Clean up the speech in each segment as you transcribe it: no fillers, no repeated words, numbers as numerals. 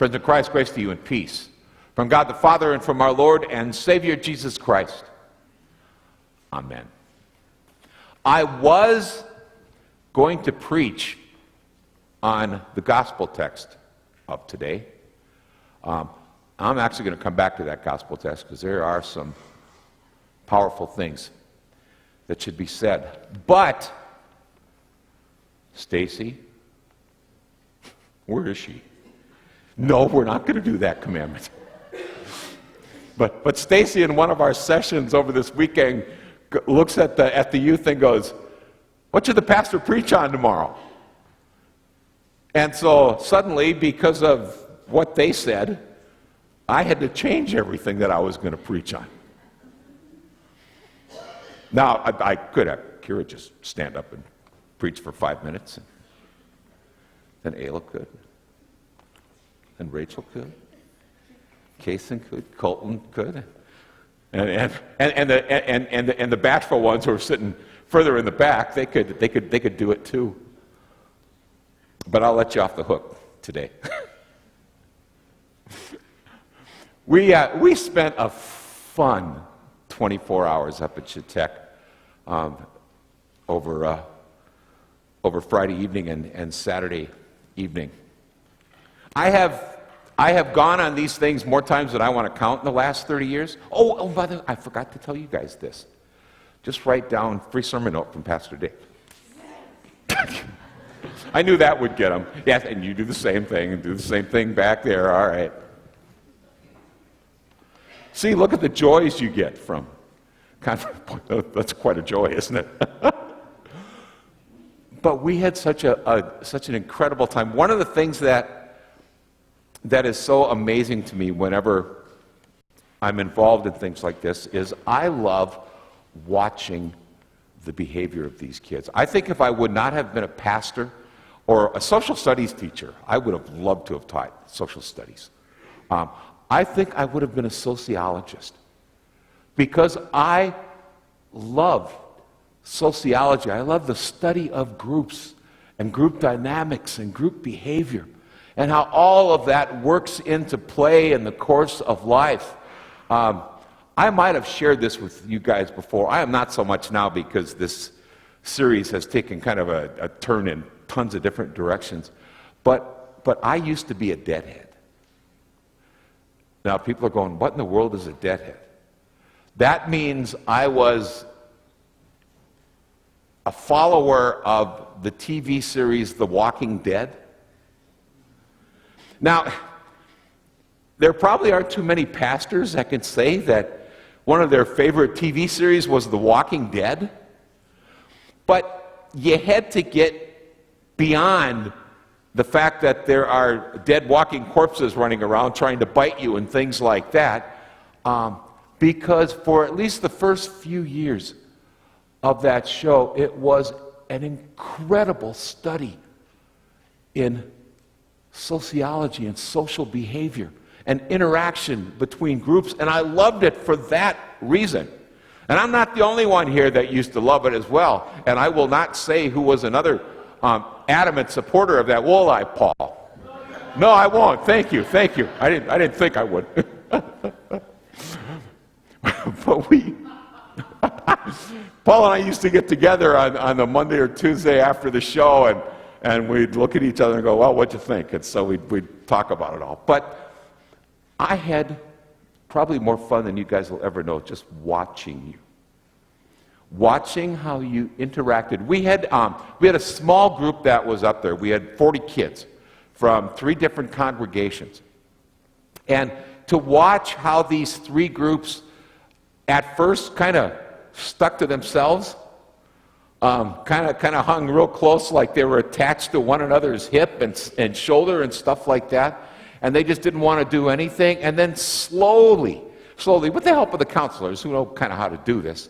Friends in Christ, grace to you and peace from God the Father and from our Lord and Savior Jesus Christ. Amen. I was going to preach on the gospel text of today. I'm actually going to come back to that gospel text because there are some powerful things that should be said. But, Stacy, where is she? No, we're not going to do that commandment. But Stacy, in one of our sessions over this weekend, looks at the youth and goes, "What should the pastor preach on tomorrow?" And so suddenly, because of what they said, I had to change everything that I was going to preach on. Now, I could have Kira just stand up and preach for 5 minutes, and then Ayla could, and Rachel could, Kason could, Colton could, and the bashful ones who are sitting further in the back, they could do it too. But I'll let you off the hook today. We spent a fun 24 hours up at Chautauqua over Friday evening and Saturday evening. I have gone on these things more times than I want to count in the last 30 years. Oh, by the way, I forgot to tell you guys this. Just write down free sermon note from Pastor Dave. I knew that would get them. Yes, and you do the same thing and do the same thing back there. All right. See, look at the joys you get from. That's quite a joy, isn't it? But we had such an incredible time. One of the things that is so amazing to me whenever I'm involved in things like this is I love watching the behavior of these kids. I think if I would not have been a pastor or a social studies teacher, I would have loved to have taught social studies. I think I would have been a sociologist because I love sociology. I love the study of groups and group dynamics and group behavior and how all of that works into play in the course of life. I might have shared this with you guys before. I am not so much now because this series has taken kind of a turn in tons of different directions. But I used to be a deadhead. Now people are going, what in the world is a deadhead? That means I was a follower of the TV series The Walking Dead. Now, there probably aren't too many pastors that can say that one of their favorite TV series was The Walking Dead. But you had to get beyond the fact that there are dead walking corpses running around trying to bite you and things like that, because for at least the first few years of that show, it was an incredible study in sociology and social behavior and interaction between groups, and I loved it for that reason. And I'm not the only one here that used to love it as well, and I will not say who was another adamant supporter of that. Will I, Paul? No, I won't. Thank you. I didn't think I would. But Paul and I used to get together on the Monday or Tuesday after the show, and we'd look at each other and go, well, what'd you think? And so we'd talk about it all. But I had probably more fun than you guys will ever know just watching you. Watching how you interacted. We had a small group that was up there. We had 40 kids from 3 different congregations. And to watch how these 3 groups at first kind of stuck to themselves, kind of hung real close like they were attached to one another's hip and shoulder and stuff like that. And they just didn't want to do anything. And then slowly, with the help of the counselors who know kind of how to do this,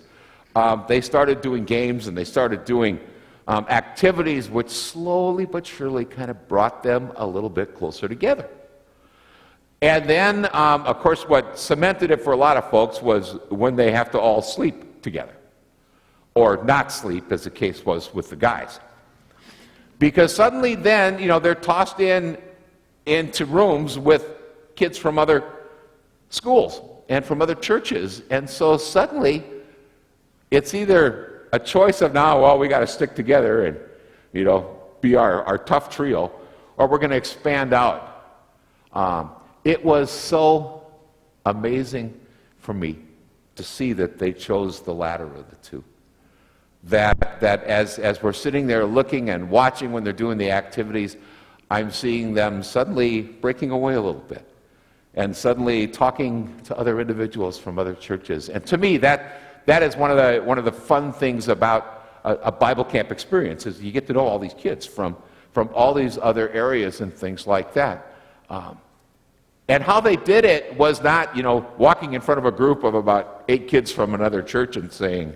they started doing games and they started doing activities which slowly but surely kind of brought them a little bit closer together. And then, of course, what cemented it for a lot of folks was when they have to all sleep together. Or not sleep, as the case was with the guys. Because suddenly then, they're tossed in into rooms with kids from other schools and from other churches. And so suddenly, it's either a choice of now, well, we got to stick together and, be our tough trio, or we're going to expand out. It was so amazing for me to see that they chose the latter of the two. That as we're sitting there looking and watching when they're doing the activities, I'm seeing them suddenly breaking away a little bit and suddenly talking to other individuals from other churches. And to me, that is one of the fun things about a Bible camp experience, is you get to know all these kids from all these other areas and things like that. And how they did it was not, walking in front of a group of about 8 kids from another church and saying,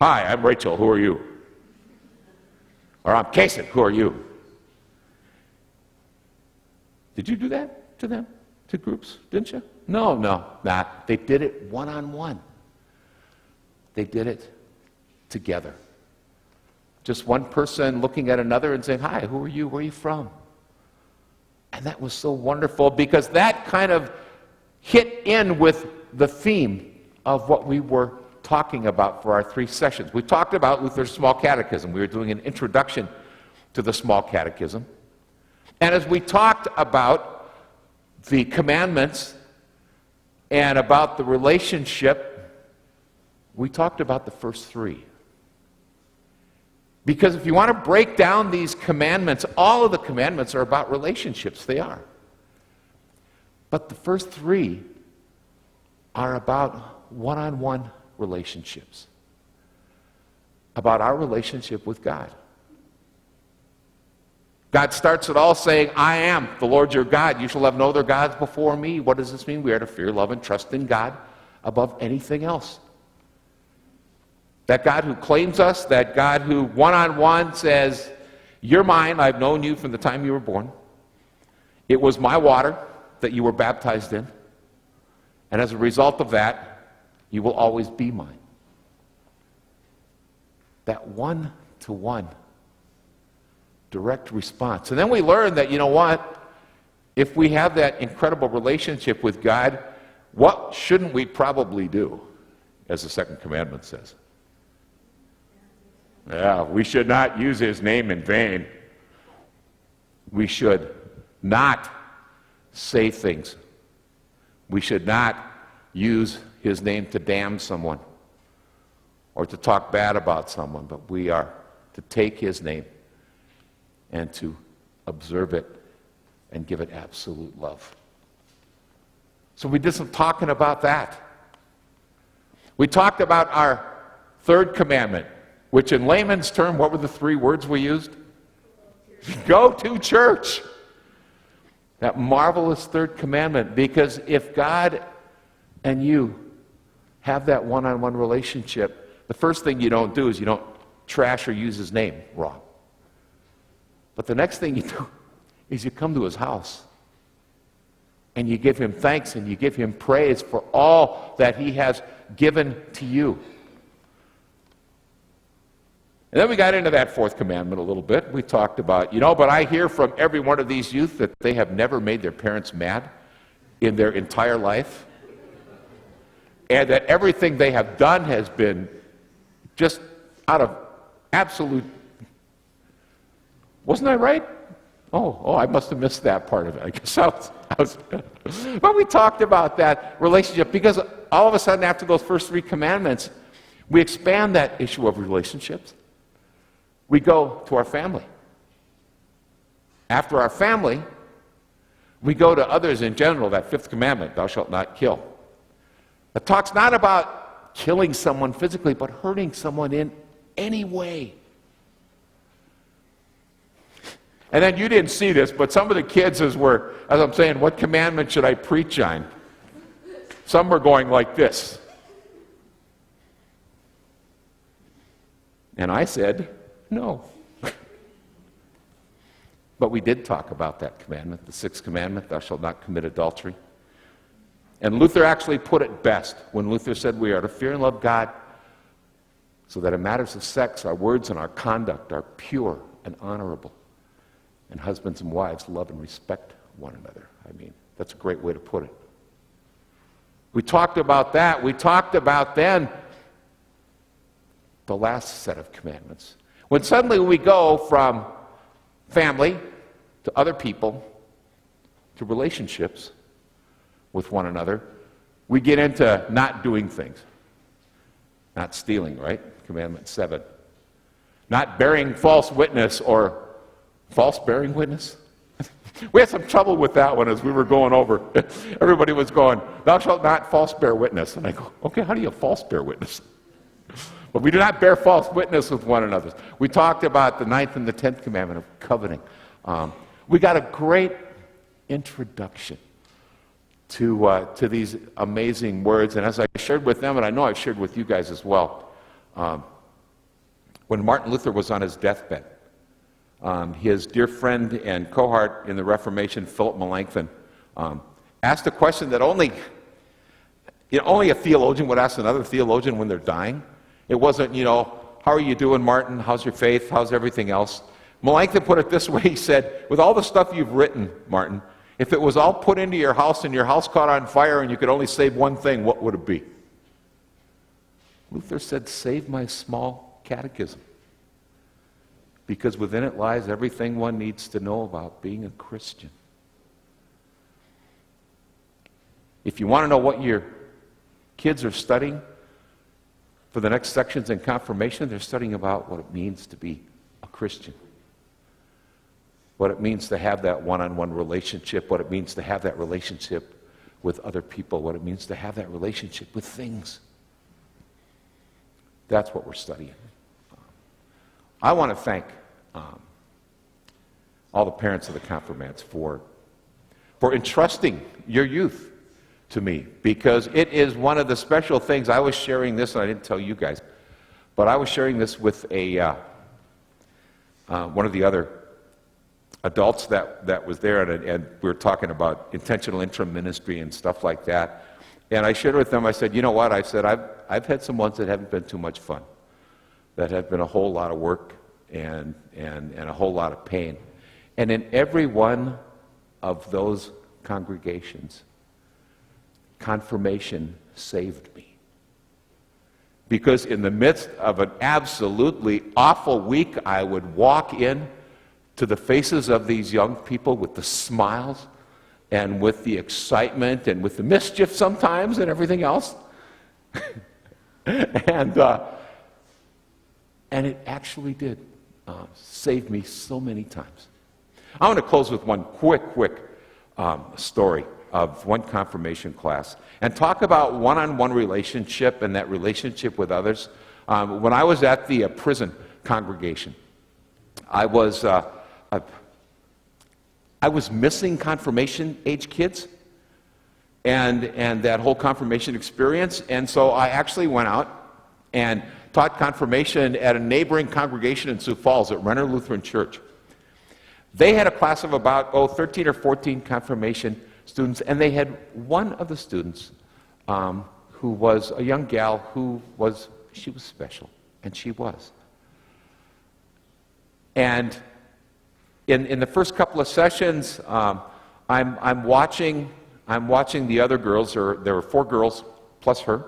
"Hi, I'm Rachel, who are you?" Or "I'm Kason, who are you?" Did you do that to them, to groups, didn't you? No, nah. They did it one-on-one. They did it together. Just one person looking at another and saying, "Hi, who are you? Where are you from?" And that was so wonderful, because that kind of hit in with the theme of what we were talking about for our 3 sessions. We talked about Luther's Small Catechism. We were doing an introduction to the Small Catechism. And as we talked about the commandments and about the relationship, we talked about the first 3. Because if you want to break down these commandments, all of the commandments are about relationships. They are. But the first 3 are about one-on-one relationships, about our relationship with God. God starts it all saying, "I am the Lord your God. You shall have no other gods before me." What does this mean? We are to fear, love, and trust in God above anything else. That God who claims us, that God who one-on-one says, "You're mine, I've known you from the time you were born. It was my water that you were baptized in. And as a result of that, you will always be mine." That one-to-one direct response. And then we learn that, if we have that incredible relationship with God, what shouldn't we probably do, as the second commandment says? Yeah, we should not use his name in vain. We should not say things. We should not use his name to damn someone or to talk bad about someone, but we are to take his name and to observe it and give it absolute love. So we did some talking about that. We talked about our 3rd commandment, which in layman's term, what were the 3 words we used? Go to church. That marvelous 3rd commandment, because if God and you have that one-on-one relationship, the first thing you don't do is you don't trash or use his name wrong. But the next thing you do is you come to his house and you give him thanks and you give him praise for all that he has given to you. And then we got into that 4th commandment a little bit. We talked about, but I hear from every one of these youth that they have never made their parents mad in their entire life. And that everything they have done has been just out of absolute... Wasn't I right? Oh, I must have missed that part of it. I guess I was... But we talked about that relationship, because all of a sudden after those first 3 commandments, we expand that issue of relationships. We go to our family. After our family, we go to others in general, that 5th commandment, thou shalt not kill. It talks not about killing someone physically, but hurting someone in any way. And then you didn't see this, but some of the kids, as I'm saying, what commandment should I preach on? Some were going like this. And I said, no. But we did talk about that commandment, the 6th commandment, thou shalt not commit adultery. And Luther actually put it best when Luther said we are to fear and love God so that in matters of sex, our words and our conduct are pure and honorable. And husbands and wives love and respect one another. I mean, that's a great way to put it. We talked about that. We talked about then the last set of commandments. When suddenly we go from family to other people to relationships with one another, we get into not doing things. Not stealing, right? Commandment 7. Not bearing false witness or false bearing witness. We had some trouble with that one as we were going over. Everybody was going, thou shalt not false bear witness. And I go, okay, how do you false bear witness? But we do not bear false witness with one another. We talked about the 9th and the 10th commandment of coveting. We got a great introduction to these amazing words. And as I shared with them, and I know I've shared with you guys as well, when Martin Luther was on his deathbed, his dear friend and cohort in the Reformation, Philip Melanchthon, asked a question that only a theologian would ask another theologian when they're dying. It wasn't, how are you doing, Martin? How's your faith? How's everything else? Melanchthon put it this way. He said, with all the stuff you've written, Martin, if it was all put into your house and your house caught on fire and you could only save one thing, what would it be? Luther said, save my small catechism. Because within it lies everything one needs to know about being a Christian. If you want to know what your kids are studying for the next sections in confirmation, they're studying about what it means to be a Christian. What it means to have that one-on-one relationship, what it means to have that relationship with other people, what it means to have that relationship with things. That's what we're studying. I want to thank all the parents of the confirmands for entrusting your youth to me, because it is one of the special things. I was sharing this, and I didn't tell you guys, but I was sharing this with one of the other adults that was there, and we were talking about intentional interim ministry and stuff like that. And I shared with them, I said, you know what? I said, I've had some ones that haven't been too much fun, that have been a whole lot of work and a whole lot of pain. And in every one of those congregations, confirmation saved me. Because in the midst of an absolutely awful week, I would walk in to the faces of these young people with the smiles and with the excitement and with the mischief sometimes and everything else. and it actually did save me so many times. I want to close with one quick story of one confirmation class and talk about one-on-one relationship and that relationship with others. When I was at the prison congregation, I was missing confirmation-age kids and that whole confirmation experience, and so I actually went out and taught confirmation at a neighboring congregation in Sioux Falls at Renner Lutheran Church. They had a class of about 13 or 14 confirmation students, and they had one of the students who was a young gal she was special, and she was. And in the first couple of sessions, I'm watching the other girls, or there were 4 girls plus her,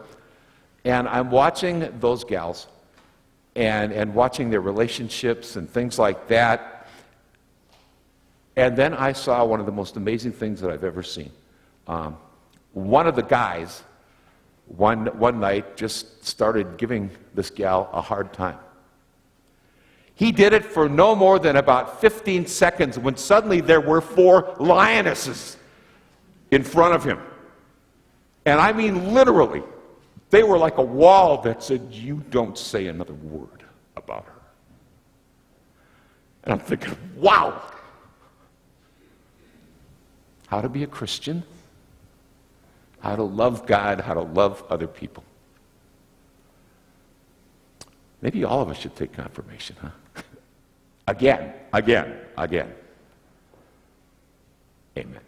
and I'm watching those gals and watching their relationships and things like that. And then I saw one of the most amazing things that I've ever seen. One of the guys, one night, just started giving this gal a hard time. He did it for no more than about 15 seconds when suddenly there were 4 lionesses in front of him. And I mean literally, they were like a wall that said, you don't say another word about her. And I'm thinking, wow. How to be a Christian, how to love God, how to love other people. Maybe all of us should take confirmation, huh? Again. Amen.